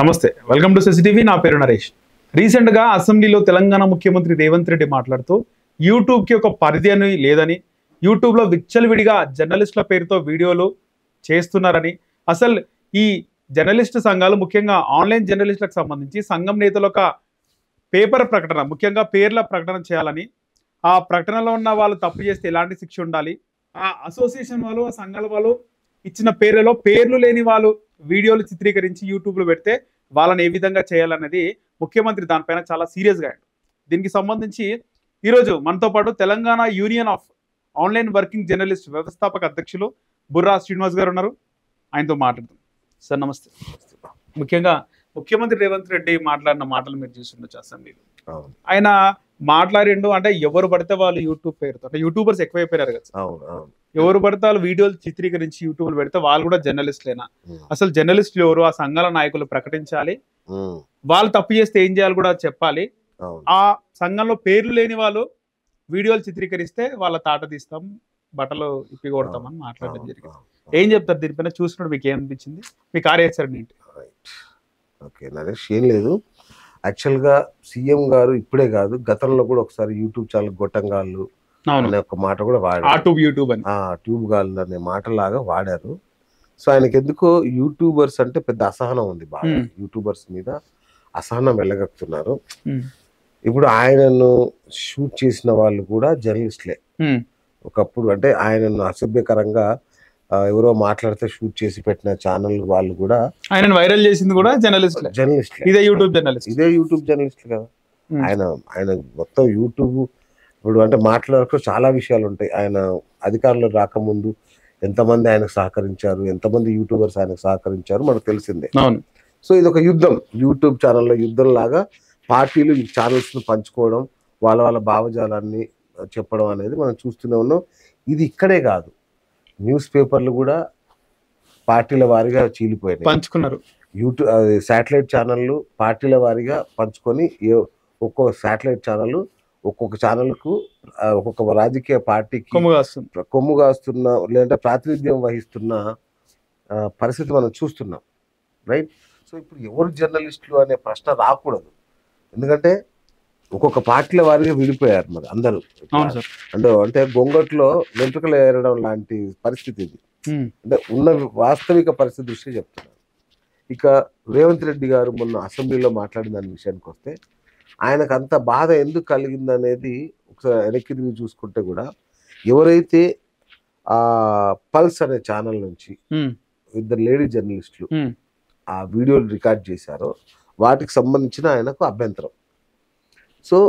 నమస్తే, welcome to CCTV. నా పేరు నరేష్. రీసెంట్గా అసెంబ్లీలో తెలంగాణ ముఖ్యమంత్రి రేవంత్ రెడ్డి మాట్లాడుతూ యూట్యూబ్కి ఒక పరిధి అని లేదని, యూట్యూబ్లో విచ్చలవిడిగా జర్నలిస్టుల పేరుతో వీడియోలు చేస్తున్నారని, అసలు ఈ జర్నలిస్టు సంఘాలు ముఖ్యంగా ఆన్లైన్ జర్నలిస్టులకు సంబంధించి సంఘం నేతలు ఒక పేపర్ ప్రకటన, ముఖ్యంగా పేర్ల ప్రకటన చేయాలని, ఆ ప్రకటనలో ఉన్న వాళ్ళు తప్పు చేస్తే ఎలాంటి శిక్ష ఉండాలి, ఆ అసోసియేషన్ వాళ్ళు, ఆ సంఘాల వాళ్ళు ఇచ్చిన పేర్లలో పేర్లు లేని వాళ్ళు వీడియోలు చిత్రీకరించి యూట్యూబ్లో పెడితే వాళ్ళని ఏ విధంగా చేయాలనేది ముఖ్యమంత్రి దానిపైన చాలా సీరియస్గా అయ్యాడు. దీనికి సంబంధించి ఈరోజు మనతో పాటు Telangana union of online working journalist వ్యవస్థాపక అధ్యక్షులు బుర్రా శ్రీనివాస్ గారు ఉన్నారు. ఆయనతో మాట్లాడుతాం. సార్ నమస్తే. ముఖ్యంగా ముఖ్యమంత్రి రేవంత్ రెడ్డి మాట్లాడిన మాటలు మీరు చూస్తుండొచ్చు అసెంబ్లీలో. ఆయన మాట్లాడిండు అంటే ఎవరు పడితే వాళ్ళు యూట్యూబ్ పేరుతో, అంటే యూట్యూబర్స్ ఎక్కువైపోయారు కదా, ఎవరు పడితే వాళ్ళు వీడియోలు చిత్రీకరించి యూట్యూబ్ లో పెడితే వాళ్ళు కూడా జర్నలిస్టులేనా? అసలు జర్నలిస్టులు ఎవరు? ఆ సంఘాల నాయకులు ప్రకటించాలి, వాళ్ళు తప్పు చేస్తే ఏం చేయాలి కూడా చెప్పాలి. ఆ సంఘంలో పేర్లు లేని వాళ్ళు వీడియోలు చిత్రీకరిస్తే వాళ్ళ తాట తీస్తాం, బట్టలు ఇప్పి కొడతామని మాట్లాడడం జరిగింది. ఏం చెప్తారు దీనిపైన? చూసినప్పుడు మీకు ఏమనిపించింది? మీ కార్యాచరణ ఏంటి? ఓకే నరేష్, ఏం లేదు. యాక్చువల్గా సీఎం గారు ఇప్పుడే కాదు, గతంలో కూడా ఒకసారి యూట్యూబ్ ఛానల్ గొట్టంగాళ్ళు అనే ఒక మాట కూడా వాడారు. ట్యూబ్ గాళ్ళు అనే మాటలాగా వాడారు. సో ఆయనకి ఎందుకో యూట్యూబర్స్ అంటే పెద్ద అసహనం ఉంది, బాగా యూట్యూబర్స్ మీద అసహనం వెళ్ళగక్కుతున్నారు. ఇప్పుడు ఆయనను షూట్ చేసిన వాళ్ళు కూడా జర్నలిస్టులే. ఒకప్పుడు అంటే ఆయనను అసభ్యకరంగా ఎవరో మాట్లాడితే షూట్ చేసి పెట్టిన ఛానల్ వాళ్ళు కూడా ఆయన వైరల్ చేసింది కూడా జర్నలిస్ట్. ఇదే యూట్యూబ్ జర్నలిస్ట్ కదా. ఆయన మొత్తం యూట్యూబ్ ఇప్పుడు అంటే మాట్లాడకు చాలా విషయాలు ఉంటాయి. ఆయన అధికారంలో రాకముందు ఎంతమంది ఆయనకు సహకరించారు, ఎంతమంది యూట్యూబర్స్ ఆయనకు సహకరించారు మనకు తెలిసిందే. సో ఇది ఒక యుద్ధం, యూట్యూబ్ ఛానల్లో యుద్ధం లాగా పార్టీలు ఈ ఛానల్స్ను పంచుకోవడం, వాళ్ళ భావజాలాన్ని చెప్పడం అనేది మనం చూస్తూనే ఉన్నాం. ఇది ఇక్కడే కాదు, న్యూస్ పేపర్లు కూడా పార్టీల వారీగా చీలిపోయినాయి, పంచుకున్నారు. యూట్యూబ్ శాటిలైట్ ఛానళ్ళు పార్టీల వారీగా పంచుకొని ఒక్కొక్క శాటిలైట్ ఛానల్ ఒక్కొక్క ఛానల్కు ఒక్కొక్క రాజకీయ పార్టీకి కొమ్ము కాస్తున్న లేదంటే ప్రాతినిధ్యం వహిస్తున్న పరిస్థితి మనం చూస్తున్నాం, రైట్? సో ఇప్పుడు ఎవరు జర్నలిస్టులు అనే ప్రశ్న రాకూడదు, ఎందుకంటే ఒక్కొక్క పార్టీల వారిగా విడిపోయారు మరి అందరూ. అంటే గొంగట్లో వెంట్రుకలు ఏరడం లాంటి పరిస్థితి ఇది. అంటే ఉన్న వాస్తవిక పరిస్థితి దృష్టి చెప్తున్నారు. ఇక రేవంత్ రెడ్డి గారు మొన్న అసెంబ్లీలో మాట్లాడిన దాని విషయానికి వస్తే ఆయనకు అంత బాధ ఎందుకు కలిగింది అనేది ఒకసారి వెనక్కి తిరిగి చూసుకుంటే కూడా, ఎవరైతే ఆ పల్స్ అనే ఛానల్ నుంచి ఇద్దరు లేడీ జర్నలిస్టులు ఆ వీడియోలు రికార్డ్ చేశారో వాటికి సంబంధించిన ఆయనకు అభ్యంతరం. సో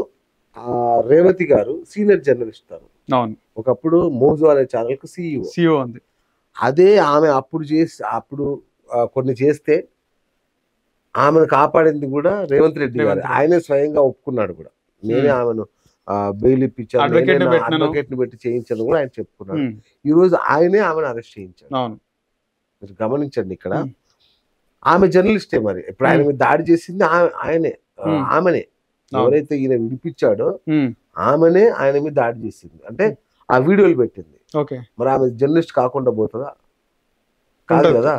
రేవతి గారు సీనియర్ జర్నలిస్ట్, ఒకప్పుడు మోజు అనే ఛానల్కు CEO ఉంది. అదే ఆమె అప్పుడు కొన్ని చేస్తే ఆమెను కాపాడింది కూడా రేవంత్ రెడ్డి గారు. ఆయనే స్వయంగా ఒప్పుకున్నాడు కూడా, నేనే ఆమెను బెయిల్ ఇప్పించాను, అడ్వకేట్ని పెట్టి చేయించాను కూడా ఆయన చెప్పుకున్నాడు. ఈ రోజు ఆయనే ఆమెను అరెస్ట్ చేయించాడు. మీరు గమనించండి, ఇక్కడ ఆమె జర్నలిస్టే. మరి ఇప్పుడు ఆయన మీద దాడి చేసింది ఆమెనే. ఎవరైతే ఈయన విడిపించాడో ఆమెనే ఆయన మీద దాడి చేసింది, అంటే ఆ వీడియోలు పెట్టింది. మరి ఆమె జర్నలిస్ట్ కాకుండా పోతుందా? కాదు కదా.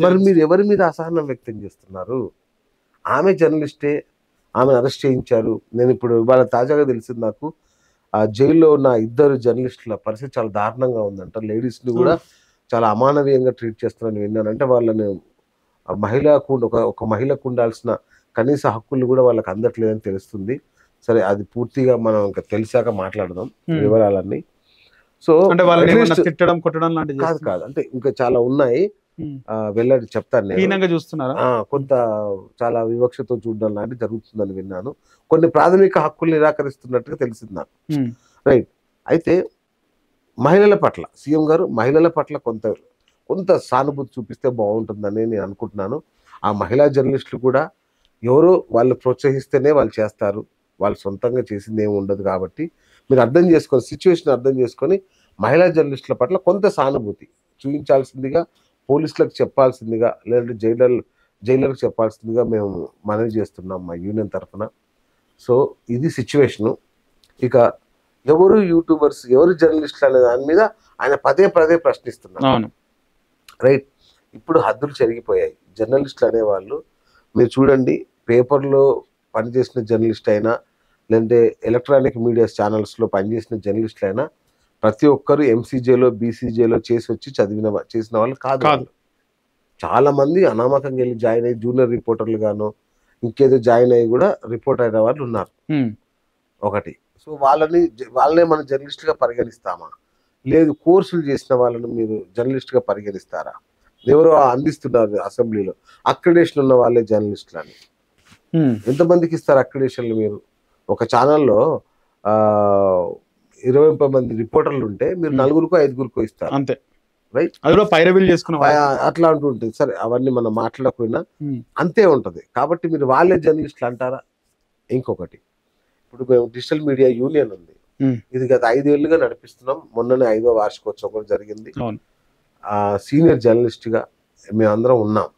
మరి మీరు ఎవరి మీద అసహనం వ్యక్తం చేస్తున్నారు? ఆమె జర్నలిస్టే, ఆమెను అరెస్ట్ చేయించారు. నేను ఇప్పుడు ఇవాళ తాజాగా తెలిసింది నాకు, ఆ జైల్లో ఉన్న ఇద్దరు జర్నలిస్టుల పరిస్థితి చాలా దారుణంగా ఉందంట. లేడీస్ని కూడా చాలా అమానవీయంగా ట్రీట్ చేస్తున్నారని విన్నాను. అంటే వాళ్ళని ఒక మహిళకు ఉండాల్సిన కనీస హక్కులు కూడా వాళ్ళకి అందట్లేదని తెలుస్తుంది. సరే, అది పూర్తిగా మనం ఇంకా తెలిసాక మాట్లాడదాం వివరాలన్నీ. సో తిట్టడం కొట్టడం లాంటి కాదు, అంటే ఇంకా చాలా ఉన్నాయి, వెళ్ళండి చెప్తాను నేను. చూస్తున్నారా? కొంత చాలా వివక్షతో చూడడం లాంటి జరుగుతుందని విన్నాను. కొన్ని ప్రాథమిక హక్కులు నిరాకరిస్తున్నట్టుగా తెలిసింది నాకు, రైట్? అయితే మహిళల పట్ల సీఎం గారు మహిళల పట్ల కొంత సానుభూతి చూపిస్తే బాగుంటుందని నేను అనుకుంటున్నాను. ఆ మహిళా జర్నలిస్టులు కూడా ఎవరో వాళ్ళు ప్రోత్సహిస్తేనే వాళ్ళు చేస్తారు, వాళ్ళు సొంతంగా చేసింది ఏమి ఉండదు. కాబట్టి మీరు అర్థం చేసుకొని, సిచ్యువేషన్ అర్థం చేసుకొని మహిళా జర్నలిస్టుల పట్ల కొంత సానుభూతి చూపించాల్సిందిగా, పోలీసులకు చెప్పాల్సిందిగా, లేదంటే జైలర్లకు చెప్పాల్సిందిగా మేము మనవి చేస్తున్నాం మా యూనియన్ తరఫున. సో ఇది సిచ్యువేషను. ఇక ఎవరు యూట్యూబర్స్, ఎవరు జర్నలిస్టులు అనే దాని మీద ఆయన పదే ప్రశ్నిస్తున్నారు, రైట్? ఇప్పుడు హద్దులు చెరిగిపోయాయి. జర్నలిస్టులు అనేవాళ్ళు మీరు చూడండి, పేపర్లో పనిచేసిన జర్నలిస్ట్ అయినా, లేదంటే ఎలక్ట్రానిక్ మీడియా ఛానల్స్లో పనిచేసిన జర్నలిస్టులు అయినా ప్రతి ఒక్కరు ఎంసీజేలో బీసీజేలో చేసి వచ్చి చేసిన వాళ్ళు కాదు. కాదు. చాలా మంది అనామకంగా వెళ్ళి జాయిన్ అయ్యి జూనియర్ రిపోర్టర్లు గాను ఇంకేదో జాయిన్ అయ్యి కూడా రిపోర్టర్ అయిన వాళ్ళు ఉన్నారు. ఒకటి. సో వాళ్ళనే మనం జర్నలిస్ట్గా పరిగణిస్తామా? లేదు, కోర్సులు చేసిన వాళ్ళని మీరు జర్నలిస్ట్గా పరిగణిస్తారా? ఎవరో అందిస్తున్నారు అసెంబ్లీలో అక్రిడేషన్ ఉన్న వాళ్ళే జర్నలిస్టులు అని. ఎంతమందికి ఇస్తారు అక్రిడేషన్లు? మీరు ఒక ఛానల్లో 20 మంది రిపోర్టర్లు ఉంటే మీరు 4 5 ఇస్తారు, అంతే. రైట్? అది పైరవీలు చేసుకున్న అట్లా అంటూ ఉంటుంది. సరే, అవన్నీ మనం మాట్లాడకపోయినా అంతే ఉంటది. కాబట్టి మీరు వాళ్ళే జర్నలిస్టులు అంటారా? ఇంకొకటి, ఇప్పుడు మేము డిజిటల్ మీడియా యూనియన్ ఉంది, ఇది గత 5 ఏళ్లుగా నడిపిస్తున్నాం. మొన్ననే 5వ వార్షికోత్సవం కూడా జరిగింది. సీనియర్ జర్నలిస్ట్ గా మేమందరం ఉన్నాం,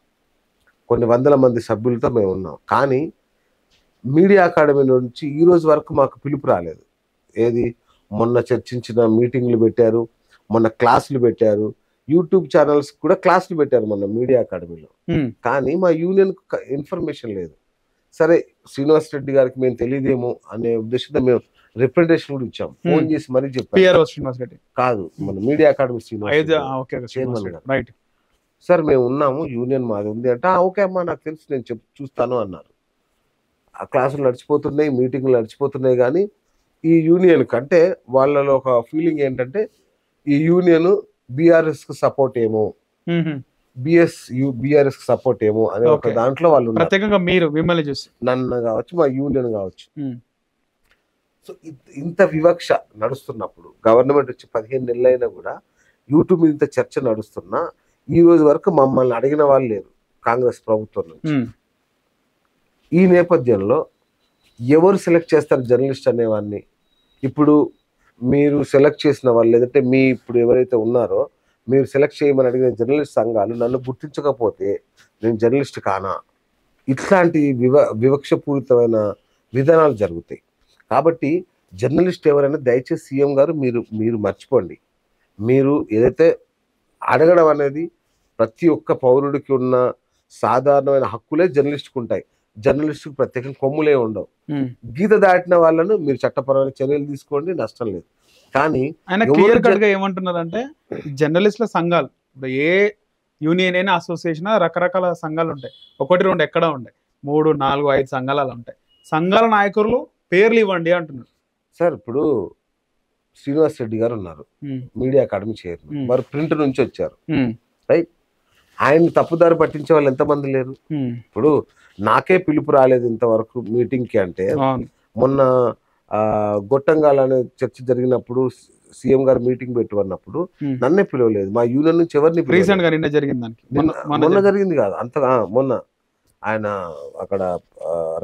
కొన్ని వందల మంది సభ్యులతో మేము ఉన్నాం. కానీ మీడియా అకాడమీ నుంచి ఈ రోజు వరకు మాకు పిలుపు రాలేదు. ఏది, మొన్న చర్చించిన మీటింగ్లు పెట్టారు, మొన్న క్లాసులు పెట్టారు, యూట్యూబ్ ఛానల్స్ కూడా క్లాసులు పెట్టారు మొన్న మీడియా అకాడమీలో. కానీ మా యూనియన్ ఇన్ఫర్మేషన్ లేదు. సరే, శ్రీనివాస్ రెడ్డి గారికి మేము తెలియదేమో అనే ఉద్దేశంతో మేము రిప్రజెంటేషన్ కూడా ఇచ్చాం, ఫోన్ చేసి మరీ చెప్పారు. కాదు, మన మీడియా అకాడమీ శ్రీనివాస్ గారు, సార్ మేము ఉన్నాము, యూనియన్ మాది ఉంది అంటే, ఓకే అమ్మా నాకు తెలుసు, నేను చూస్తాను అన్నారు. ఆ క్లాసులు నడిచిపోతున్నాయి, మీటింగ్లు నడిచిపోతున్నాయి. కానీ ఈ యూనియన్ కంటే వాళ్ళలో ఒక ఫీలింగ్ ఏంటంటే, ఈ యూనియన్ బీఆర్ఎస్ కు సపోర్ట్ ఏమో, బీఆర్ఎస్ కు సపోర్ట్ ఏమో అనే ఒక దాంట్లో వాళ్ళు ప్రత్యేకంగా మీరు మిమ్మల్ని చూసి నన్ను కావచ్చు, మా యూనియన్ కావచ్చు. సో ఇంత వివక్ష నడుస్తున్నప్పుడు, గవర్నమెంట్ వచ్చి 15 నెలలైనా కూడా యూట్యూబ్ మీద ఇంత చర్చ నడుస్తున్నా ఈ రోజు వరకు మమ్మల్ని అడిగిన వాళ్ళు లేరు కాంగ్రెస్ ప్రభుత్వం నుంచి. ఈ నేపథ్యంలో ఎవరు సెలెక్ట్ చేస్తారు జర్నలిస్ట్ అనేవాడిని? ఇప్పుడు మీరు సెలెక్ట్ చేసిన వాళ్ళు, లేదంటే మీ ఇప్పుడు ఎవరైతే ఉన్నారో మీరు సెలెక్ట్ చేయమని అడిగిన జర్నలిస్ట్ సంఘాలు నన్ను గుర్తించకపోతే నేను జర్నలిస్ట్ కానా? ఇట్లాంటి వివక్షపూరితమైన విధానాలు జరుగుతాయి. కాబట్టి జర్నలిస్ట్ ఎవరైనా దయచేసి సీఎం గారు మీరు మర్చిపోండి. మీరు ఏదైతే అడగడం అనేది ప్రతి ఒక్క పౌరుడికి ఉన్న సాధారణమైన హక్కులే జర్నలిస్ట్కి ఉంటాయి. జర్నలిస్టుకు ప్రత్యేకంగా కొమ్ములే ఉండవు. గీత దాటిన వాళ్ళను మీరు చట్టపరమైన చర్యలు తీసుకోండి, నష్టం లేదు. కానీ ఆయన క్లియర్ కట్ గా ఏమంటున్నారంటే, జర్నలిస్టుల సంఘాలు ఇప్పుడు ఏ యూనియన్ అయినా అసోసియేషన్ రకరకాల సంఘాలు ఉంటాయి, 1 2 ఎక్కడ ఉంటాయి, 3 4 5 సంఘాలు అలా ఉంటాయి. సంఘాల నాయకులు పేర్లు ఇవ్వండి అంటున్నారు. సార్, ఇప్పుడు శ్రీనివాస్ రెడ్డి గారు ఉన్నారు, మీడియా అకాడమీ చైర్మన్, వారు ప్రింట్ నుంచి వచ్చారు, రైట్? ఆయన తప్పుదారి పట్టించే వాళ్ళు ఎంతమంది లేరు? ఇప్పుడు నాకే పిలుపు రాలేదు ఇంతవరకు మీటింగ్ కి అంటే, మొన్న గొట్టంగాల అనే చర్చ జరిగినప్పుడు సీఎం గారు మీటింగ్ పెట్టుకున్నప్పుడు నన్నే పిలవలేదు. మా యూనియన్ నుంచి ఎవరిని మొన్న జరిగింది కాదు, అంతగా మొన్న ఆయన అక్కడ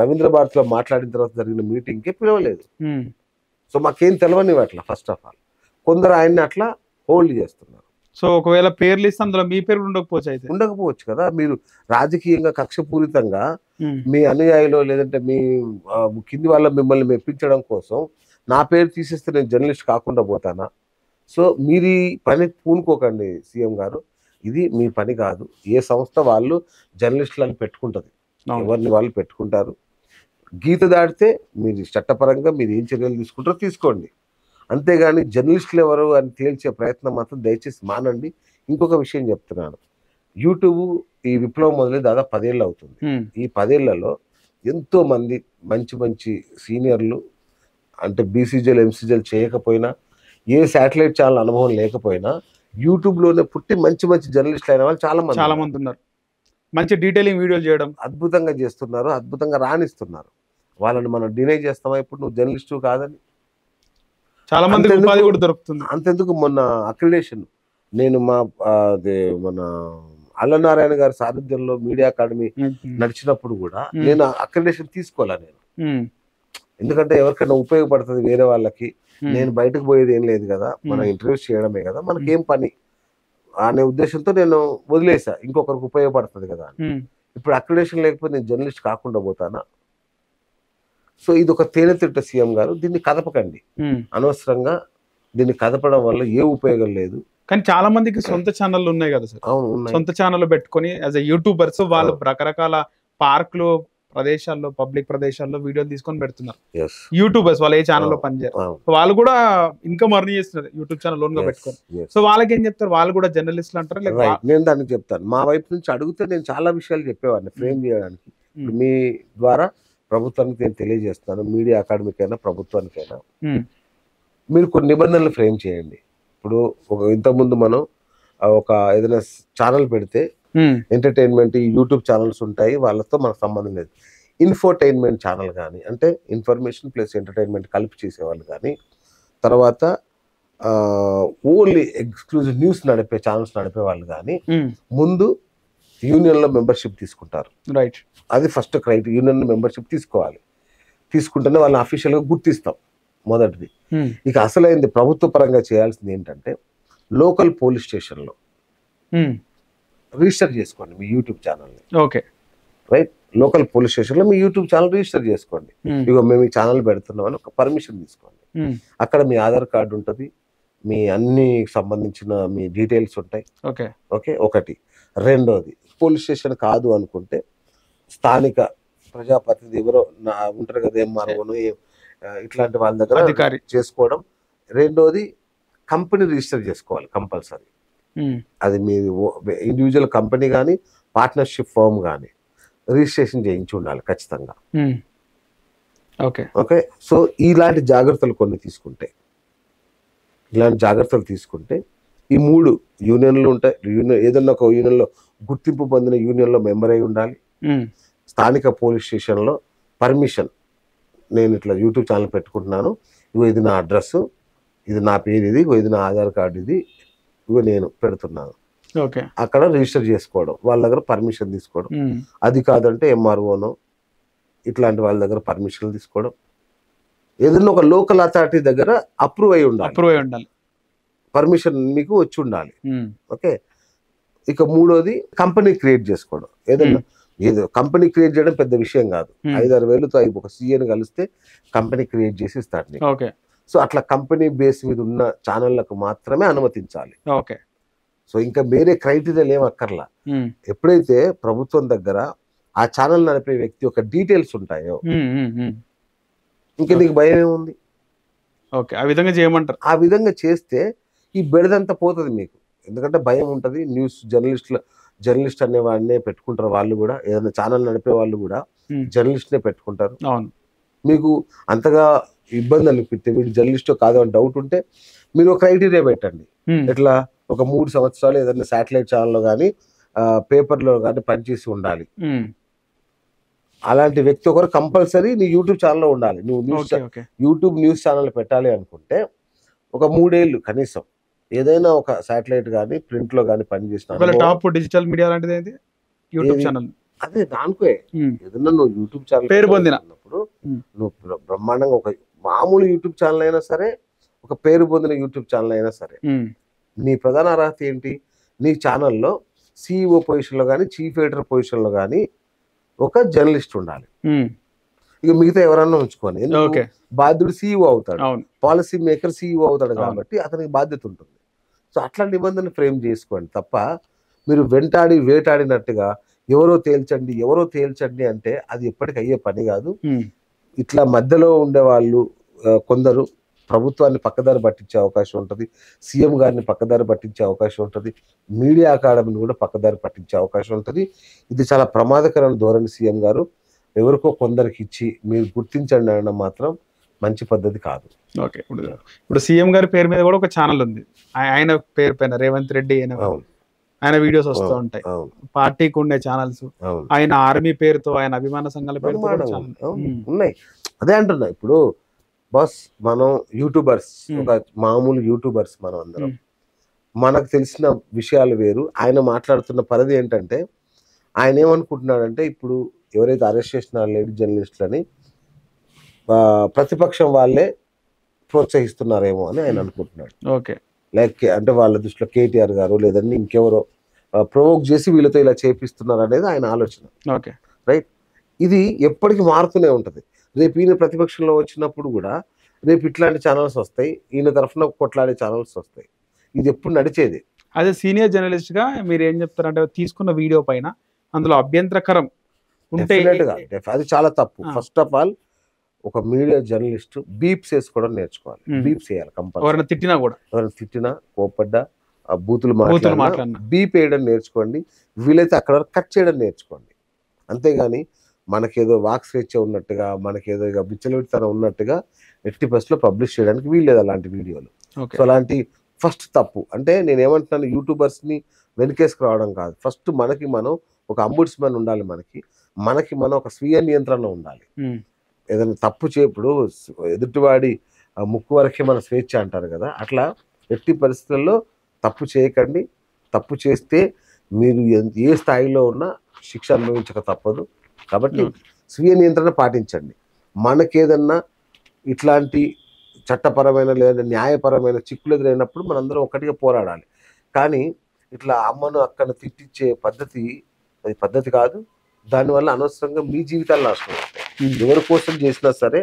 రవీంద్ర భారతిలో మాట్లాడిన తర్వాత జరిగిన మీటింగ్ కి పిలవలేదు. సో మాకేం తెలియని అట్లా. ఫస్ట్ ఆఫ్ ఆల్ కొందరు ఆయన్ని అట్లా హోల్డ్ చేస్తున్నారు. సో ఒకవేళ పేర్లు ఇస్తే అందులో మీ పేరు ఉండకపోవచ్చు కదా. మీరు రాజకీయంగా కక్షపూరితంగా మీ అనుయాయులు లేదంటే మీ కింది వాళ్ళ మిమ్మల్ని మెప్పించడం కోసం నా పేరు తీసేస్తే నేను జర్నలిస్ట్ కాకుండా పోతానా? సో మీరు ఈ పని పూనుకోకండి సీఎం గారు, ఇది మీ పని కాదు. ఏ సంస్థ వాళ్ళు జర్నలిస్టులను పెట్టుకుంటుంది, ఎవరిని వాళ్ళు పెట్టుకుంటారు. గీత దాటితే మీరు చట్టపరంగా మీరు ఏం చర్యలు తీసుకుంటారో తీసుకోండి, అంతేగాని జర్నలిస్టులు ఎవరు అని తేల్చే ప్రయత్నం మాత్రం దయచేసి మానండి. ఇంకొక విషయం చెప్తున్నాను, యూట్యూబ్ ఈ విప్లవం మొదలై దాదాపు 10 ఏళ్ళు అవుతుంది. ఈ 10 ఏళ్లలో ఎంతో మంది మంచి మంచి సీనియర్లు, అంటే బీసీజీలు ఎంసీజీలు చేయకపోయినా, ఏ శాటిలైట్ ఛానల్ అనుభవం లేకపోయినా యూట్యూబ్లోనే పుట్టి మంచి మంచి జర్నలిస్టులు అయిన వాళ్ళు చాలా మంది ఉన్నారు. మంచి డీటెయిలింగ్ వీడియోలు చేయడం అద్భుతంగా చేస్తున్నారు, అద్భుతంగా రాణిస్తున్నారు. వాళ్ళని మనం డినై చేస్తామా ఇప్పుడు నువ్వు జర్నలిస్టు కాదని? చాలా మంది ఉపాధి కూడా దొరుకుతుంది. అంతెందుకు, మొన్న అక్రిడేషన్ నేను మన అల్లనారాయణ గారి సారథ్యంలో మీడియా అకాడమీ నడిచినప్పుడు కూడా నేను అక్రిడేషన్ తీసుకోవాలా నేను, ఎందుకంటే ఎవరికైనా ఉపయోగపడుతుంది వేరే వాళ్ళకి. నేను బయటకు పోయేది ఏం లేదు కదా, మనం ఇంటర్వ్యూస్ చేయడమే కదా, మనకేం పని అనే ఉద్దేశంతో నేను వదిలేసా, ఇంకొకరికి ఉపయోగపడుతుంది కదా. ఇప్పుడు అక్రిడేషన్ లేకపోతే నేను జర్నలిస్ట్ కాకుండా పోతానా? సో ఇది ఒక తేనెతిట్ట సీఎం గారు, దీన్ని కదపకండి అనవసరంగా. దీన్ని కదపడం వల్ల ఏ ఉపయోగం లేదు. కానీ చాలా మందికి సొంత ఛానళ్ళు ఉన్నాయి కదా సార్. అవును, సొంత ఛానల్ పెట్టుకొని యాజ్ ఎ యూట్యూబర్స్ వాళ్ళు రకరకాల పార్క్ లో ప్రదేశాల్లో పబ్లిక్ ప్రదేశాల్లో వీడియోలు తీసుకొని పెడుతున్నారు yes యూట్యూబర్స్. వాళ్ళు ఏ ఛానల్లో పనిచేయరు, వాళ్ళు కూడా ఇన్కమ్ అర్న్ చేస్తున్నారు యూట్యూబ్ ఛానల్ లోన్ గా పెట్టుకొని. సో వాళ్ళకి ఏం చెప్తారు, వాళ్ళు కూడా జర్నలిస్టులు అంటారు? రైట్, నేను దానికి చెప్తాను. మా వైపు నుంచి అడిగితే నేను చాలా విషయాలు చెప్పేవాడిని ఫ్రేమ్ చేయడానికి. మీ ద్వారా ప్రభుత్వానికి నేను తెలియజేస్తాను, మీడియా అకాడమీకైనా ప్రభుత్వానికైనా మీరు కొన్ని నిబంధనలు ఫ్రేమ్ చేయండి. ఇప్పుడు ఇంతకుముందు మనం ఒక ఏదైనా ఛానల్ పెడితే ఎంటర్టైన్మెంట్ యూట్యూబ్ ఛానల్స్ ఉంటాయి, వాళ్ళతో మనకు సంబంధం లేదు. ఇన్ఫోటైన్మెంట్ ఛానల్ కానీ, అంటే ఇన్ఫర్మేషన్ ప్లస్ ఎంటర్టైన్మెంట్ కలిపి చేసేవాళ్ళు కానీ, తర్వాత ఓన్లీ ఎక్స్క్లూజివ్ న్యూస్ నడిపే ఛానల్స్ నడిపే వాళ్ళు కానీ ముందు యూనియన్లో మెంబర్షిప్ తీసుకుంటారు. రైట్, అది ఫస్ట్ క్రైటీరియా. యూనియన్ మెంబర్షిప్ తీసుకోవాలి, తీసుకుంటేనే వాళ్ళని అఫీషియల్గా గుర్తిస్తాం మొదటిది. ఇక అసలైంది ప్రభుత్వ పరంగా చేయాల్సింది ఏంటంటే లోకల్ పోలీస్ స్టేషన్లో రిజిస్టర్ చేసుకోండి మీ యూట్యూబ్ ఛానల్ని. ఓకే, రైట్, లోకల్ పోలీస్ స్టేషన్లో మీ యూట్యూబ్ ఛానల్ రిజిస్టర్ చేసుకోండి. ఇగో మేము ఈ ఛానల్ పెడుతున్నాం అని ఒక పర్మిషన్ తీసుకోండి. అక్కడ మీ ఆధార్ కార్డు ఉంటుంది, మీ అన్ని సంబంధించిన మీ డీటెయిల్స్ ఉంటాయి. ఓకే ఓకే, ఒకటి. రెండోది, పోలీస్ స్టేషన్ కాదు అనుకుంటే స్థానిక ప్రజాప్రతినిధి ఎవరో ఉంటారు కదా, ఎంఆర్ఓను ఇట్లాంటి వాళ్ళ దగ్గర అధికారి చేసుకోవడం. రెండోది, కంపెనీ రిజిస్టర్ చేసుకోవాలి కంపల్సరీ. అది మీ ఇండివిజువల్ కంపెనీ కానీ పార్ట్నర్షిప్ ఫర్మ్ కానీ రిజిస్ట్రేషన్ చేయించి ఉండాలి ఖచ్చితంగా. ఓకే ఓకే, సో ఇలాంటి జాగ్రత్తలు కొన్ని తీసుకుంటే, ఈ 3 యూనియన్లు ఉంటాయి. ఏదన్నా ఒక యూనియన్లో గుర్తింపు పొందిన యూనియన్లో మెంబర్ అయి ఉండాలి. స్థానిక పోలీస్ స్టేషన్లో పర్మిషన్, నేను ఇట్లా యూట్యూబ్ ఛానల్ పెట్టుకుంటున్నాను, ఇగో ఇది నా అడ్రస్, ఇది నా పేరు, ఇది నా ఆధార్ కార్డు, ఇగో నేను పెడుతున్నాను. ఓకే, అక్కడ రిజిస్టర్ చేసుకోవడం, వాళ్ళ దగ్గర పర్మిషన్ తీసుకోవడం. అది కాదంటే ఎంఆర్ఓనో ఇట్లాంటి వాళ్ళ దగ్గర పర్మిషన్ తీసుకోవడం. ఏదైనా ఒక లోకల్ అథారిటీ దగ్గర అప్రూవ్ అయి ఉండాలి, పర్మిషన్ మీకు వచ్చి ఉండాలి. ఓకే, ఇక మూడోది కంపెనీ క్రియేట్ చేసుకోవడం. ఏదో కంపెనీ క్రియేట్ చేయడం పెద్ద విషయం కాదు, 5-6 వేలతో ఒక సీఏని కలిస్తే కంపెనీ క్రియేట్ చేసి ఇస్తాడు. ఓకే, సో అట్లా కంపెనీ బేస్ మీద ఉన్న ఛానళ్లకు మాత్రమే అనుమతించాలి. ఓకే, సో ఇంకా వేరే క్రైటీరియాలు ఏం అక్కర్లా. ఎప్పుడైతే ప్రభుత్వం దగ్గర ఆ ఛానల్ నడిపే వ్యక్తి యొక్క డీటెయిల్స్ ఉంటాయో ఇంకా నీకు భయం ఏముంది? ఓకే, ఆ విధంగా చేయమంటారు. ఆ విధంగా చేస్తే ఈ బెడదంతా పోతుంది మీకు. ఎందుకంటే భయం ఉంటుంది. న్యూస్ జర్నలిస్ట్ అనే వాడినే పెట్టుకుంటారు. వాళ్ళు కూడా ఏదైనా ఛానల్ నడిపే వాళ్ళు కూడా జర్నలిస్ట్నే పెట్టుకుంటారు. మీకు అంతగా ఇబ్బంది అనిపిస్తే, వీడు జర్నలిస్టో కాదు అని డౌట్ ఉంటే మీరు ఒక క్రైటీరియా పెట్టండి. ఎట్లా, ఒక 3 సంవత్సరాలు ఏదైనా శాటిలైట్ ఛానల్లో కానీ పేపర్లో కానీ పనిచేసి ఉండాలి. అలాంటి వ్యక్తి ఒకరు కంపల్సరీ నీ యూట్యూబ్ ఛానల్లో ఉండాలి. నువ్వు యూట్యూబ్ న్యూస్ ఛానల్ పెట్టాలి అనుకుంటే ఒక 3 ఏళ్ళు కనీసం ఏదైనా ఒక శాటిలైట్ కానీ ప్రింట్ లో కానీ పనిచేసిన టాప్ డిజిటల్ మీడియా లాంటిది ఏంటి యూట్యూబ్ ఛానల్. అదే దానికే ఏదన్నా నువ్వు యూట్యూబ్ ఛానల్ పేరు పొందినప్పుడు నువ్వు బ్రహ్మాండంగా ఒక మామూలు యూట్యూబ్ ఛానల్ అయినా సరే, ఒక పేరు పొందిన యూట్యూబ్ ఛానల్ అయినా సరే, నీ ప్రధాన అర్హత ఏంటి? నీ ఛానల్లో సిఇఓ పొజిషన్లో కానీ చీఫ్ ఎడిటర్ పొజిషన్లో కానీ ఒక జర్నలిస్ట్ ఉండాలి. ఇక మిగతా ఎవరన్నా ఉంచుకొని, బాధ్యుడు సిఇఓ అవుతాడు, పాలసీ మేకర్ సిఇఓ అవుతాడు కాబట్టి అతనికి బాధ్యత ఉంటుంది. సో అట్లా నిబంధనలు ఫ్రేమ్ చేసుకోండి తప్ప మీరు వేటాడినట్టుగా ఎవరో తేల్చండి అంటే అది ఎప్పటికీ అయ్యే పని కాదు. ఇట్లా మధ్యలో ఉండే వాళ్ళు కొందరు ప్రభుత్వాన్ని పక్కదారి పట్టించే అవకాశం ఉంటుంది, సీఎం గారిని పక్కదారి పట్టించే అవకాశం ఉంటుంది, మీడియా అకాడమీని కూడా పక్కదారి పట్టించే అవకాశం ఉంటుంది. ఇది చాలా ప్రమాదకరమైన ధోరణి. సీఎం గారు ఎవరికో కొందరికి ఇచ్చి మీరు గుర్తించండి అనడం మాత్రం మంచి పద్ధతి కాదు. ఓకే, ఇప్పుడు సీఎం గారి పేరు మీద కూడా ఒక ఛానల్ ఉంది, ఆయన పేరు పైన రేవంత్ రెడ్డి ఆయన వీడియోస్ వస్తూ ఉంటాయి. పార్టీకి ఉండే ఛానల్స్, ఆయన ఆర్మీ పేరుతో, ఆయన అభిమాన సంఘాల పేరుతో ఉన్నాయి. అదే అంటున్నా, ఇప్పుడు బాస్ మనం యూట్యూబర్స్, ఒక మామూలు యూట్యూబర్స్ మనం అందరం, మనకు తెలిసిన విషయాలు వేరు. ఆయన మాట్లాడుతున్న పరిధి ఏంటంటే, ఆయన ఏమనుకుంటున్నాడంటే, ఇప్పుడు ఎవరైతే అరెస్ట్ చేసిన లేడీ జర్నలిస్టులని ప్రతిపక్షం వాళ్ళే ప్రోత్సహిస్తున్నారేమో అని ఆయన అనుకుంటున్నాడు. ఓకే, లైక్ అంటే వాళ్ళ దృష్టిలో కేటీఆర్ గారు లేదంటే ఇంకెవరో ప్రొవోక్ చేసి వీళ్ళతో ఇలా చేపిస్తున్నారు అనేది ఆయన ఆలోచన. Okay, right. ఇది ఎప్పటికీ మారుతూనే ఉంటుంది. రేపు ఈయన ప్రతిపక్షంలో వచ్చినప్పుడు కూడా రేపు ఇట్లాంటి ఛానల్స్ వస్తాయి, ఈయన తరఫున కొట్లాడే ఛానల్స్ వస్తాయి. ఇది ఎప్పుడు నడిచేది. అదే సీనియర్ జర్నలిస్ట్ గా మీరు ఏం చెప్తారంటే, తీసుకున్న వీడియో పైన అందులో అభ్యంతరకరం ఉంటే అది చాలా తప్పు. ఫస్ట్ ఆఫ్ ఆల్ ఒక మీడియా జర్నలిస్ట్ బీప్స్ వేసుకోవడం నేర్చుకోవాలి. బీప్స్ వేయాలి కంపల్సరీ. ఎవరైనా తిట్టినా కూడా, ఎవరైనా తిట్టినా, కోపడ్డా, బూతులు మాట్లాడినా బీప్ వేయడం నేర్చుకోండి. వీలైతే అక్కడ వరకు కట్ చేయడం నేర్చుకోండి. అంతేగాని మనకేదో వాక్ స్వేచ్ఛ ఉన్నట్టుగా, మనకేదో ఇక బిచ్చలవిడితనం ఉన్నట్టుగా ఎట్టి బస్లో పబ్లిష్ చేయడానికి వీల్లేదు అలాంటి వీడియోలు. సో అలాంటి ఫస్ట్ తప్పు. అంటే నేను ఏమంటున్నాను, యూట్యూబర్స్ని వెనకేసుకు రావడం కాదు. ఫస్ట్ మనకి మనం ఒక అంబుడ్స్మన్ ఉండాలి. మనకి మనం ఒక స్వీయ నియంత్రణ ఉండాలి. ఏదైనా తప్పు ఇప్పుడు ఎదుటివాడి ముక్కు వరకే మన స్వేచ్ఛ అంటారు కదా, అట్లా ఎట్టి పరిస్థితుల్లో తప్పు చేయకండి. తప్పు చేస్తే మీరు ఏ స్థాయిలో ఉన్నా శిక్ష అనుభవించక తప్పదు. కాబట్టి స్వీయ నియంత్రణ పాటించండి. మనకేదన్నా ఇట్లాంటి చట్టపరమైన లేదా న్యాయపరమైన చిక్కులు ఎదురైనప్పుడు మనందరం ఒక్కటిగా పోరాడాలి. కానీ ఇట్లా అమ్మను అక్కను తిట్టించే అది పద్ధతి కాదు. దానివల్ల అనవసరంగా మీ జీవితాలు నాశనం అవుతాయి. ఎవరి కోసం చేసినా సరే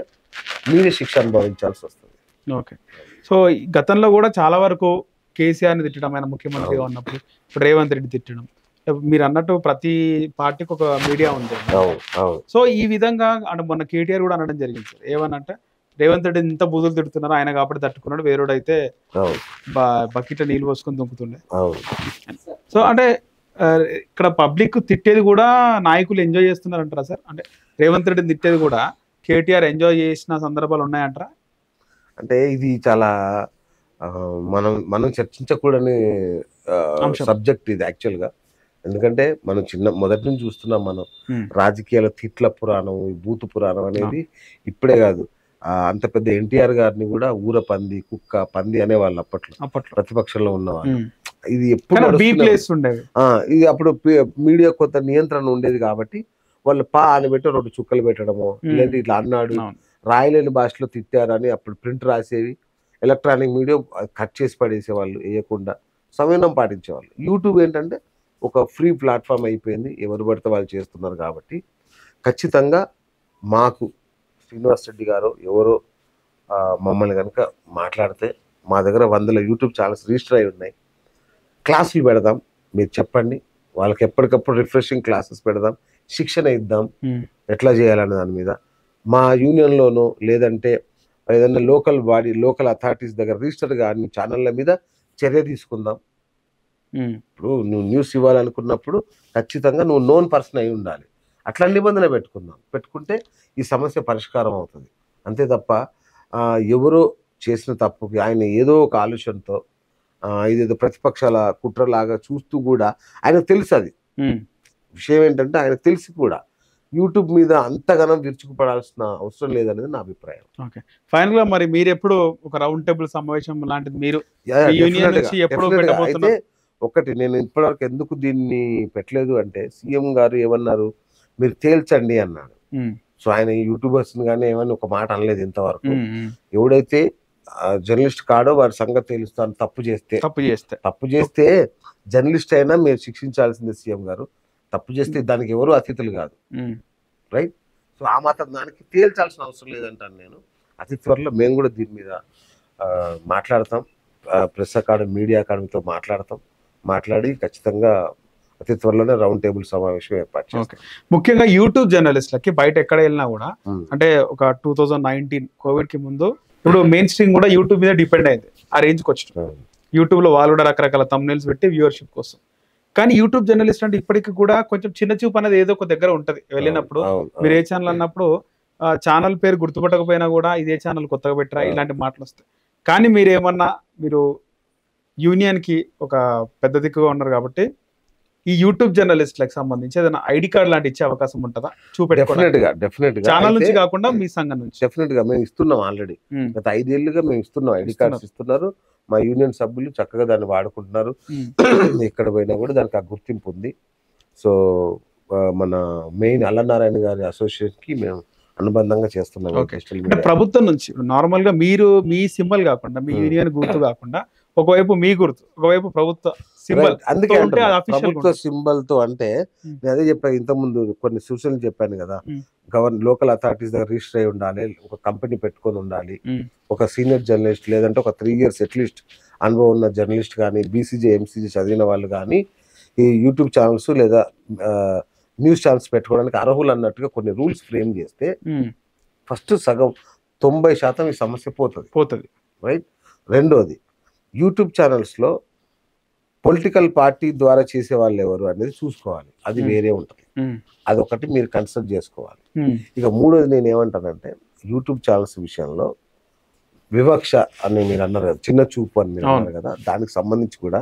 మీరే శిక్ష అనుభవించాల్సి వస్తుంది. ఓకే. సో గతంలో కూడా చాలా వరకు కేసీఆర్ని తిట్టడం, ఆయన ముఖ్యమంత్రిగా ఉన్నప్పుడు, ఇప్పుడు రేవంత్ రెడ్డి తిట్టడం, మీరు అన్నట్టు ప్రతి పార్టీకి ఒక మీడియా ఉంది. సో ఈ విధంగా మొన్న కేటీఆర్ కూడా అనడం జరిగింది సార్. ఏమనంటే రేవంత్ రెడ్డి ఇంత బూతులు తిడుతున్నారు, ఆయన కాబట్టి తట్టుకున్నాడు, వేరేడైతే బకెట్ నీళ్ళు పోసుకొని దుంకుతుండే. సో అంటే ఇక్కడ పబ్లిక్ తిట్టేది కూడా నాయకులు ఎంజాయ్ చేస్తున్నారు అంటారా సార్? అంటే రేవంత్ రెడ్డిని తిట్టేది కూడా కేటీఆర్ ఎంజాయ్ చేసిన సందర్భాలు ఉన్నాయంటారా? అంటే ఇది చాలా మనం చర్చించకూడని సబ్జెక్ట్ ఇది యాక్చువల్గా. ఎందుకంటే మనం మొదటి నుంచి చూస్తున్నాం. మనం రాజకీయాల తిట్ల పురాణం, బూతు పురాణం అనేది ఇప్పుడే కాదు. అంత పెద్ద ఎన్టీఆర్ గారిని కూడా ఊర పంది, కుక్క, పంది అనేవాళ్ళు అప్పట్లో ప్రతిపక్షంలో ఉన్నవాళ్ళు. ఇది ఎప్పుడు ఇది అప్పుడు మీడియా కొంత నియంత్రణ ఉండేది కాబట్టి వాళ్ళు అని పెట్టి 2 చుక్కలు పెట్టడము, లేదంటే ఇట్లా అన్నాడు, రాయలేని భాషలో తిట్టారని అప్పుడు ప్రింట్ రాసేవి. ఎలక్ట్రానిక్ మీడియా కట్ చేసి పడేసేవాళ్ళు, వేయకుండా సంయమనం పాటించేవాళ్ళు. యూట్యూబ్ ఏంటంటే ఒక ఫ్రీ ప్లాట్ఫామ్ అయిపోయింది, ఎవరు పడితే వాళ్ళు చేస్తున్నారు. కాబట్టి ఖచ్చితంగా మాకు శ్రీనివాస్ రెడ్డి గారు ఎవరో మమ్మల్ని కనుక మాట్లాడితే మా దగ్గర 100 యూట్యూబ్ ఛానల్స్ రిజిస్టర్ అయి ఉన్నాయి. క్లాసులు పెడదాం, మీరు చెప్పండి, వాళ్ళకి ఎప్పటికప్పుడు రిఫ్రెషింగ్ క్లాసెస్ పెడదాం, శిక్షణ ఇద్దాం ఎట్లా చేయాలనే దాని మీద. మా యూనియన్లోనూ లేదంటే ఏదైనా లోకల్ అథారిటీస్ దగ్గర రిజిస్టర్ కానీ ఛానళ్ళ మీద చర్య తీసుకుందాం. ఇప్పుడు నువ్వు న్యూస్ ఇవ్వాలనుకున్నప్పుడు ఖచ్చితంగా నువ్వు నోన్ పర్సన్ అయి ఉండాలి. అట్లా నిబంధన పెట్టుకుంటే ఈ సమస్య పరిష్కారం అవుతుంది. అంతే తప్ప ఎవరో చేసిన తప్పుకి ఆయన ఏదో ఒక ఆలోచనతో ఇదేదో ప్రతిపక్షాల కుట్రలాగా చూస్తూ కూడా ఆయనకు తెలుసు. అది విషయం ఏంటంటే ఆయనకు తెలిసి కూడా యూట్యూబ్ మీద అంతగానం విరుచుకుపడాల్సిన అవసరం లేదనేది నా అభిప్రాయం. ఓకే. ఫైనల్ గా మరి మీరు ఎప్పుడు ఒక రౌండ్ టేబుల్ సమావేశం లాంటిది మీరు అయితే ఒకటి నేను ఇప్పటివరకు ఎందుకు దీన్ని పెట్టలేదు అంటే, సీఎం గారు ఏమన్నారు, మీరు తేల్చండి అన్నాడు. సో ఆయన యూట్యూబర్స్ కానీ ఏమని ఒక మాట అనలేదు ఇంతవరకు. ఎవడైతే జర్నలిస్ట్ కాడో వారి సంగతి తెలుస్తాను. తప్పు చేస్తే జర్నలిస్ట్ అయినా మీరు శిక్షించాల్సిందే సీఎం గారు. తప్పు చేస్తే దానికి ఎవరు అతిథులు కాదు, రైట్? సో ఆ మాత్రం దానికి తేల్చాల్సిన అవసరం లేదంటాను నేను. అతి త్వరలో మేము కూడా దీని మీద మాట్లాడతాం. ప్రెస్ అకాడమీ, మీడియా అకాడమీతో మాట్లాడి ఖచ్చితంగా అతి త్వరలోనే రౌండ్ టేబుల్ సమావేశం ఏర్పాటు చేస్తాం. ముఖ్యంగా యూట్యూబ్ జర్నలిస్ట్లకి బయట ఎక్కడ వెళ్ళినా కూడా, అంటే ఒక 2019 కోవిడ్ కి ముందు ఇప్పుడు మెయిన్ స్ట్రీమ్ కూడా యూట్యూబ్ మీద డిపెండ్ అయింది. ఆ రేంజ్కి వచ్చిన యూట్యూబ్ లో వాళ్ళు కూడా రకరకాల థంబ్నెయిల్స్ పెట్టి వ్యూవర్షిప్ కోసం. కానీ యూట్యూబ్ జర్నలిస్ట్ అంటే ఇప్పటికి కూడా కొంచెం చిన్న చూపు అనేది ఏదో ఒక దగ్గర ఉంటది. వెళ్ళినప్పుడు మీరు ఏ ఛానల్ అన్నప్పుడు ఛానల్ పేరు గుర్తుపట్టకపోయినా కూడా ఇదే ఛానల్ కొత్తగా పెట్టరా ఇలాంటి మాటలు వస్తాయి. కానీ మీరు యూనియన్ కి ఒక పెద్ద దిక్కుగా ఉన్నారు కాబట్టి ఈ యూట్యూబ్ జర్నలిస్ట్లకు సంబంధించి ఏదైనా ఐడి కార్డ్ లాంటి ఇచ్చే అవకాశం ఉంటుందా? డెఫినెట్ గా ఛానల్ నుంచి కాకుండా మీ సంఘం నుంచి. డెఫినెట్ గా మేము ఇస్తున్నాం. ఆల్రెడీ గత 5 ఏళ్లుగా మేము ఇస్తున్నాం. ఐడి కార్డ్స్ ఇస్తున్నారు. మా యూనియన్ సభ్యులు చక్కగా దాన్ని వాడుకుంటున్నారు. ఎక్కడ పోయినా కూడా దానికి ఆ గుర్తింపు ఉంది. సో మన మెయిన్ అల్లనారాయణ గారి అసోసియేషన్ కి మేము అనుబంధంగా చేస్తున్నాం. ప్రభుత్వం నుంచి నార్మల్ గా మీరు మీ సింబల్ కాకుండా, మీ యూనియన్ గుర్తు కాకుండా ఒకవైపు మీ గుర్తు, ఒకవైపు ప్రభుత్వ సింబల్. అందుకే ప్రభుత్వ సింబల్ తో అంటే నేను అదే చెప్పాను ఇంతకుముందు, కొన్ని సూచనలు చెప్పాను కదా. లోకల్ అథారిటీస్ దగ్గర రిజిస్టర్ అయి ఉండాలి, ఒక కంపెనీ పెట్టుకొని ఉండాలి, ఒక సీనియర్ జర్నలిస్ట్ లేదంటే ఒక 3 years అట్లీస్ట్ అనుభవం ఉన్న జర్నలిస్ట్ కానీ, బీసీజే ఎంసీజే చదివిన వాళ్ళు కానీ ఈ యూట్యూబ్ ఛానల్స్ లేదా న్యూస్ ఛానల్స్ పెట్టుకోవడానికి అర్హులు అన్నట్టుగా కొన్ని రూల్స్ ఫ్రేమ్ చేస్తే ఫస్ట్ సగం 90% ఈ సమస్య పోతుంది, రైట్. రెండోది, యూట్యూబ్ ఛానల్స్లో పొలిటికల్ పార్టీ ద్వారా చేసే వాళ్ళు ఎవరు అనేది చూసుకోవాలి, అది వేరే ఉంటుంది, అదొకటి మీరు కన్సిడర్ చేసుకోవాలి. ఇక మూడోది నేను ఏమంటానంటే, యూట్యూబ్ ఛానల్స్ విషయంలో వివక్ష అని మీరు అన్నారు కదా, చిన్న చూపు అని మీరు అన్నారు కదా, దానికి సంబంధించి కూడా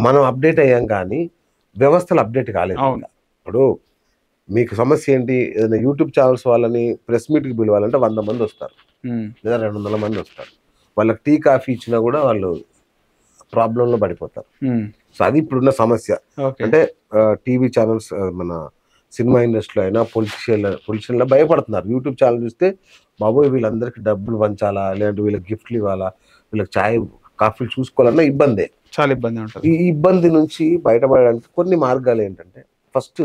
మనం అప్డేట్ అయ్యాం కానీ వ్యవస్థలు అప్డేట్ కాలేదు. ఇప్పుడు మీకు సమస్య ఏంటి, ఏదైనా యూట్యూబ్ ఛానల్స్ వాళ్ళని ప్రెస్ మీట్కి పిలవాలంటే 100 మంది వస్తారు లేదా 200 మంది వస్తారు. వాళ్ళకి టీ కాఫీ ఇచ్చినా కూడా వాళ్ళు ప్రాబ్లంలో పడిపోతారు. సో అది ఇప్పుడున్న సమస్య. అంటే టీవీ ఛానల్స్, మన సినిమా ఇండస్ట్రీలో అయినా పొలిటీషియన్లో భయపడుతున్నారు. యూట్యూబ్ ఛానల్ చూస్తే బాబోయ్ వీళ్ళందరికీ డబ్బులు పంచాలా, లేదంటే వీళ్ళకి గిఫ్ట్లు ఇవ్వాలా, వీళ్ళకి ఛాయ్ కాఫీలు చూసుకోవాలన్నా ఇబ్బందే, చాలా ఇబ్బంది ఉంటుంది. ఈ ఇబ్బంది నుంచి బయటపడడానికి కొన్ని మార్గాలు ఏంటంటే, ఫస్ట్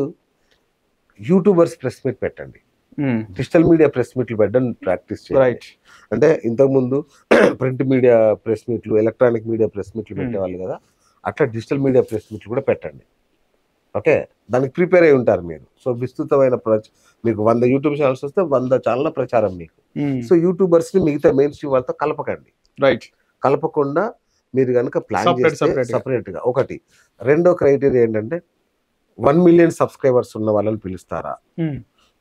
యూట్యూబర్స్ ప్రెస్ మీట్ పెట్టండి, డిజిటల్ మీడియా ప్రెస్ మీట్లు పెట్టడం ప్రాక్టీస్ చేయండి. అంటే ఇంతకుముందు ప్రింట్ మీడియా ప్రెస్ మీట్లు, ఎలక్ట్రానిక్ మీడియా ప్రెస్ మీట్లు పెట్టేవాళ్ళు కదా, అట్లా డిజిటల్ మీడియా ప్రెస్ మీట్లు కూడా పెట్టండి. ఓకే, దానికి ప్రిపేర్ అయి ఉంటారు మీరు. సో విస్తృతమైన మీకు 100 యూట్యూబ్ ఛానల్స్ వస్తే 100 ఛానల్ ప్రచారం మీకు. సో యూట్యూబర్స్ ని మిగతా మెయిన్ స్ట్రీమ్ వాళ్ళతో కలపకండి, రైట్. కలపకుండా మీరు కనుక ప్లాన్ చేస్తే సపరేట్ గా ఒకటి. రెండో క్రైటీరియా ఏంటంటే 1 మిలియన్ సబ్స్క్రైబర్స్ ఉన్న వాళ్ళని పిలుస్తారా,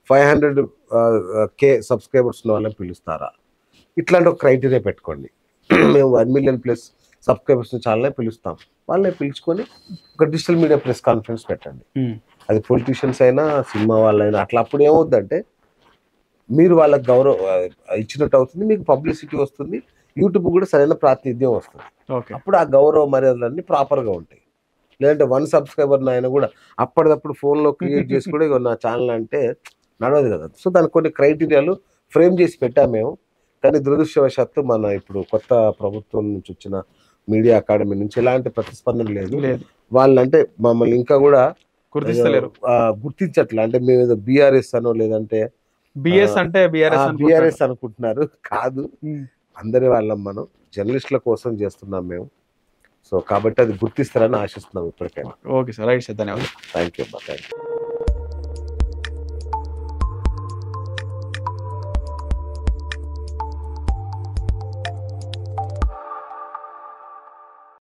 500K సబ్స్క్రైబర్స్ ఉన్న వాళ్ళని పిలుస్తారా, ఇట్లాంటి ఒక క్రైటీరియా పెట్టుకోండి. మేము 1 మిలియన్ ప్లస్ సబ్స్క్రైబర్స్ ఛానల్ పిలుస్తాం, వాళ్ళని పిలుచుకొని ఒక డిజిటల్ మీడియా ప్రెస్ కాన్ఫరెన్స్ పెట్టండి. అది పొలిటీషియన్స్ అయినా సినిమా వాళ్ళైనా. అట్లా అప్పుడు ఏమవుద్దంటే మీరు వాళ్ళకి గౌరవం ఇచ్చినట్టు అవుతుంది, మీకు పబ్లిసిటీ వస్తుంది, యూట్యూబ్ కూడా సరైన ప్రాతినిధ్యం వస్తుంది. అప్పుడు ఆ గౌరవ మర్యాదలన్నీ ప్రాపర్గా ఉంటాయి. లేదంటే 1 సబ్స్క్రైబర్ ఆయన కూడా అప్పటిదప్పుడు ఫోన్లో క్రియేట్ చేసి కూడా నా ఛానల్ అంటే నడవదు కదా. సో దానికి కొన్ని క్రైటీరియాలు ఫ్రేమ్ చేసి పెట్టాము మేము. కానీ దురదృష్టవశాత్తు మన ఇప్పుడు కొత్త ప్రభుత్వం నుంచి వచ్చిన మీడియా అకాడమీ నుంచి ఎలాంటి ప్రతిస్పందన లేదు. వాళ్ళంటే మమ్మల్ని ఇంకా కూడా గుర్తించట్లే. అంటే మేము ఏదో బీఆర్ఎస్ అనో లేదంటే బీఆర్ఎస్ అనుకుంటున్నారు. కాదు, అందరి వాళ్ళం, మనం జర్నలిస్టుల కోసం చేస్తున్నాం మేము. సో కాబట్టి అది గుర్తిస్తారని ఆశిస్తున్నాం ఇప్పటికైనా. ఓకే సార్, రైట్ సార్, ధన్యవాదాలు. Thank you.